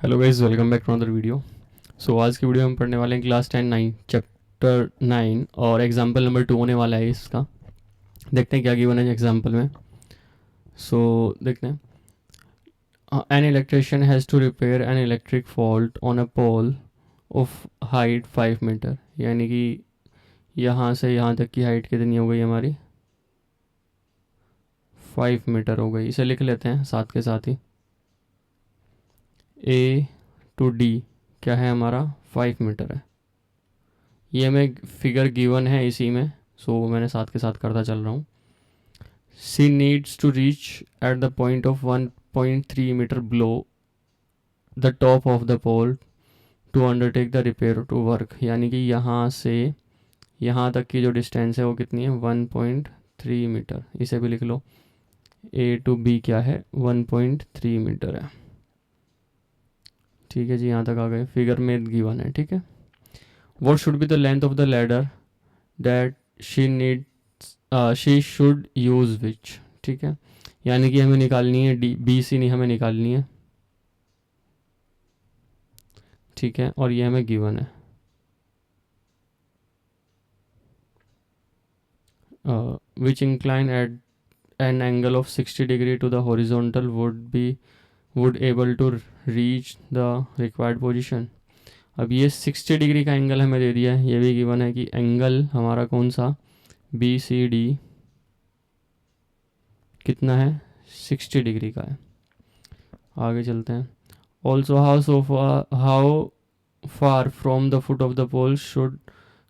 Hello guys, welcome back to another video. So आज की video में पढ़ने वाले हैं क्लास 10 9 चैप्टर 9 और एग्जांपल नंबर 2 होने वाला है इसका। देखते हैं क्या गिवन है एग्जांपल में। देखते हैं। An electrician has to repair an electric fault on a pole of height 5 metre, यानी कि यहाँ से यहाँ तक की हाइट कितनी हो गई हमारी? 5 मीटर हो गई। इसे लिख लेते हैं साथ के साथ ही। ए टू डी क्या है हमारा? 5 मीटर है। ये हमें फिगर गिवन है इसी में, मैंने साथ के साथ करता चल रहा हूँ। She needs to reach at the point of 1.3 metre below the top of the pole to undertake the repair to work, यानी कि यहाँ से यहाँ तक की जो डिस्टेंस है वो कितनी है? 1.3 मीटर। इसे भी लिख लो। ए टू बी क्या है? 1.3 मीटर है। ठीक है जी, यहाँ तक आ गए। फिगर में गिवन है। ठीक है। What should be the length of the ladder that she should use which. ठीक है, यानी कि हमें निकालनी है डी बी सी नहीं, हमें निकालनी है। ठीक है, और ये हमें गिवन है। Which incline at an angle of 60 degree to the horizontal would able to reach the required position. अब ये 60 डिग्री का एंगल हमें दे दिया है। ये भी गिवन है कि एंगल हमारा कौन सा? बी सी डी कितना है? 60 डिग्री का है। आगे चलते हैं। Also how far from the foot of the pole should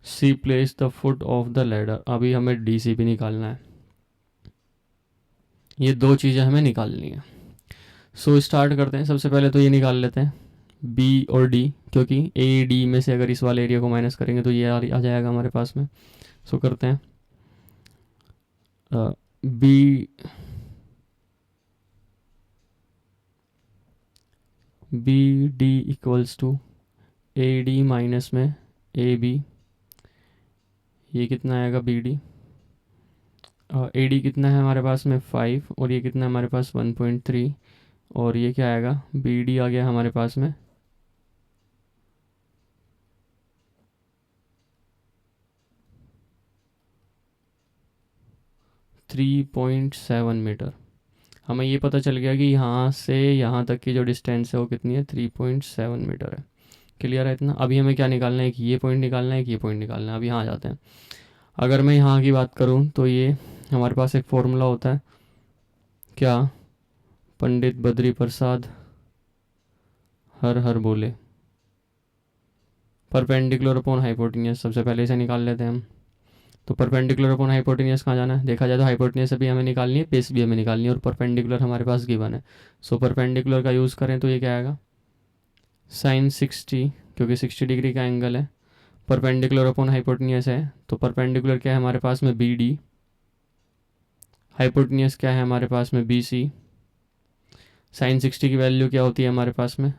she place the foot of the ladder. अभी हमें डी सी भी निकालना है। ये दो चीज़ें हमें निकालनी है। स्टार्ट करते हैं। सबसे पहले तो ये निकाल लेते हैं बी और डी, क्योंकि ए डी में से अगर इस वाले एरिया को माइनस करेंगे तो ये आ जाएगा हमारे पास में। करते हैं b b d equals to a d minus में ए बी। ये कितना आएगा? B D. ए डी कितना है हमारे पास में? 5, और ये कितना है हमारे पास? 1.3। और ये क्या आएगा? बी डी आ गया हमारे पास में 3.7 मीटर। हमें ये पता चल गया कि यहाँ से यहाँ तक की जो डिस्टेंस है वो कितनी है? 3.7 मीटर है। क्लियर है इतना? अभी हमें क्या निकालना है? कि ये पॉइंट निकालना है, कि ये पॉइंट निकालना है। अब यहाँ आ जाते हैं। अगर मैं यहाँ की बात करूँ तो ये हमारे पास एक फॉर्मूला होता है क्या? पंडित बद्री प्रसाद हर हर बोले। Perpendicular upon hypotenuse. सबसे पहले इसे निकाल लेते हैं हम। तो परपेंडिकुलर अपॉन हाइपोटेन्यूस कहाँ जाना है? देखा जाए तो हाइपोटेन्यूस भी हमें निकालनी है, बेस भी हमें निकालनी है, और परपेंडिकुलर हमारे पास गिवन है। परपेंडिकुलर का यूज़ करें तो ये क्या आएगा? साइन 60, क्योंकि 60 डिग्री का एंगल है। परपेंडिकुलर अपॉन हाइपोटेन्यूस है, तो परपेंडिकुलर क्या है हमारे पास में? B D. हाइपोटेन्यूस क्या है हमारे पास में? B C. साइन 60 की वैल्यू क्या होती है हमारे पास में?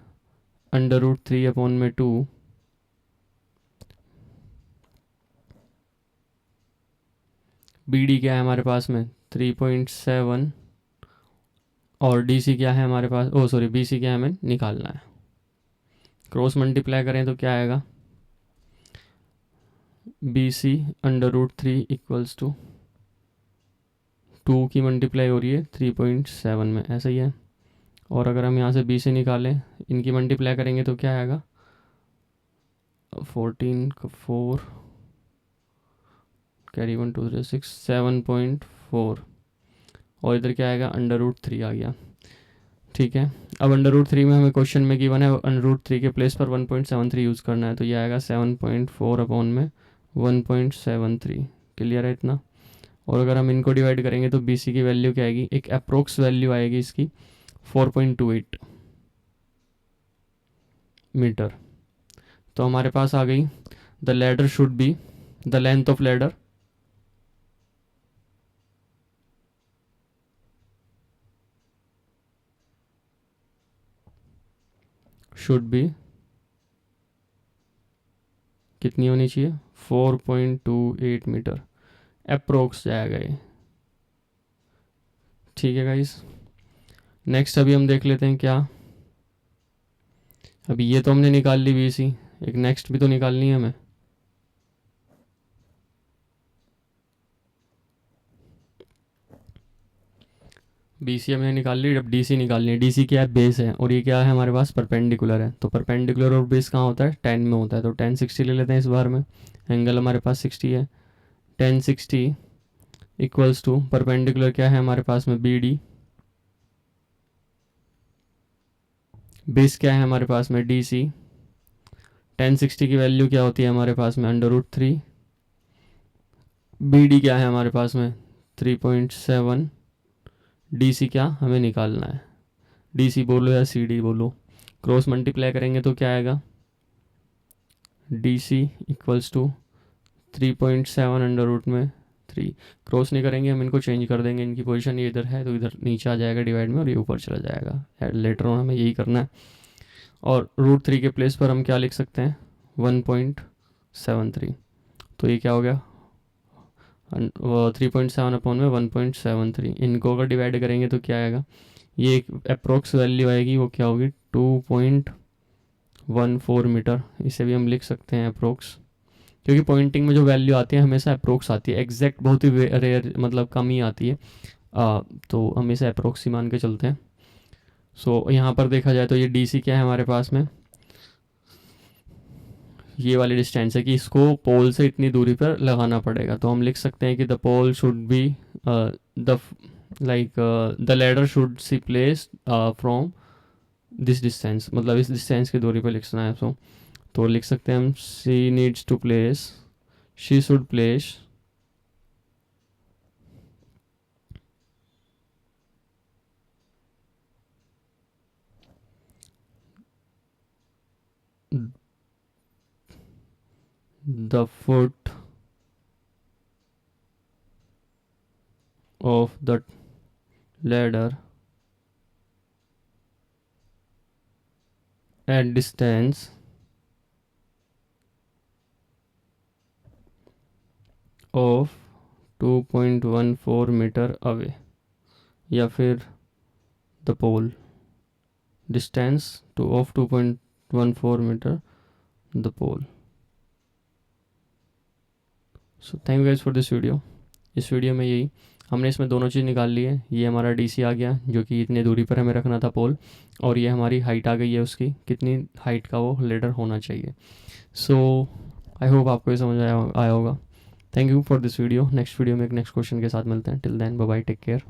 √3 अपॉन में 2। बी डी क्या है हमारे पास में? 3.7। और डी सी क्या है हमारे पास? बी सी क्या है हमें निकालना है। क्रॉस मल्टीप्लाई करें तो क्या आएगा? बी सी √3 इक्वल्स टू 2 की मल्टीप्लाई हो रही है 3.7 में, ऐसा ही है। और अगर हम यहाँ से बी से निकालें, इनकी मल्टीप्लाई करेंगे तो क्या आएगा? 14 4 कैरी 1 2 3 6 7.4। और इधर क्या आएगा? √3 आ गया। ठीक है। अब √3 में हमें क्वेश्चन में गिवन है √3 के प्लेस पर 1.73 यूज़ करना है, तो ये आएगा 7.4 अपॉन में 1.73। क्लियर है इतना? और अगर हम इनको डिवाइड करेंगे तो बी सी की वैल्यू क्या आएगी? एक अप्रोक्स वैल्यू आएगी इसकी 4.28 मीटर। तो हमारे पास आ गई the ladder should be, the length of ladder should be कितनी होनी चाहिए? 4.28 मीटर अप्रोक्स जाएगा ये। ठीक है गाइस। नेक्स्ट अभी हम देख लेते हैं क्या अभी ये तो हमने निकाल ली BC, एक नेक्स्ट भी तो निकालनी है हमें। BC हमने निकाल ली, अब DC निकालनी है। DC क्या है, बेस है, और ये क्या है हमारे पास, परपेंडिकुलर है। तो परपेंडिकुलर और बेस कहाँ होता है, 10 में होता है, तो 10 60 ले लेते हैं इस बार में। एंगल हमारे पास 60 है, 10 60 इक्वल्स टू परपेंडिकुलर क्या है हमारे पास में, BD। बेस क्या है हमारे पास में, DC। 10 60 की वैल्यू क्या होती है हमारे पास में, √3। BD क्या है हमारे पास में, 3.7। DC क्या हमें निकालना है, DC बोलो या CD बोलो, क्रॉस मल्टीप्लाई करेंगे तो क्या आएगा, DC इक्वल्स टू 3.7 √3। क्रॉस नहीं करेंगे हम, इनको चेंज कर देंगे, इनकी पोजीशन ये इधर है तो इधर नीचे आ जाएगा डिवाइड में, और ये ऊपर चला जाएगा। लेटर ऑन हमें यही करना है। और √3 के प्लेस पर हम क्या लिख सकते हैं, 1.73। तो ये क्या हो गया, 3.7 अपॉन में 1.73। इनको अगर डिवाइड करेंगे तो क्या आएगा, ये एक अप्रोक्स वैल्यू आएगी, वो क्या होगी, 2.14 मीटर। इसे भी हम लिख सकते हैं अप्रोक्स, क्योंकि पॉइंटिंग में जो वैल्यू आती है हमेशा अप्रोक्स आती है, एग्जैक्ट बहुत ही रेयर, मतलब कम ही आती है। तो हम इसे अप्रोक्स ही मान के चलते हैं। सो यहाँ पर देखा जाए तो ये DC क्या है हमारे पास में, ये वाली डिस्टेंस है कि इसको पोल से इतनी दूरी पर लगाना पड़ेगा। तो हम लिख सकते हैं कि the pole should be the the ladder should she place from this distance, मतलब इस डिस्टेंस की दूरी पर लिखना है। तो लिख सकते हैं हम, she needs to place, she should place the foot of the ladder at distance of 2.14 metre away, या फिर the pole distance to of 2.14 metre the pole. So thank you guys for this video. इस video में यही हमने इसमें दोनों चीज़ निकाल ली है। ये हमारा DC आ गया जो कि इतने दूरी पर हमें रखना था पोल, और ये हमारी हाइट आ गई है उसकी, कितनी हाइट का वो लेडर होना चाहिए। सो आई होप आपको ये समझ आया होगा। Thank you for this video. Next video में एक नेक्स्ट क्वेश्चन के साथ मिलते हैं। Till then bye bye, take care.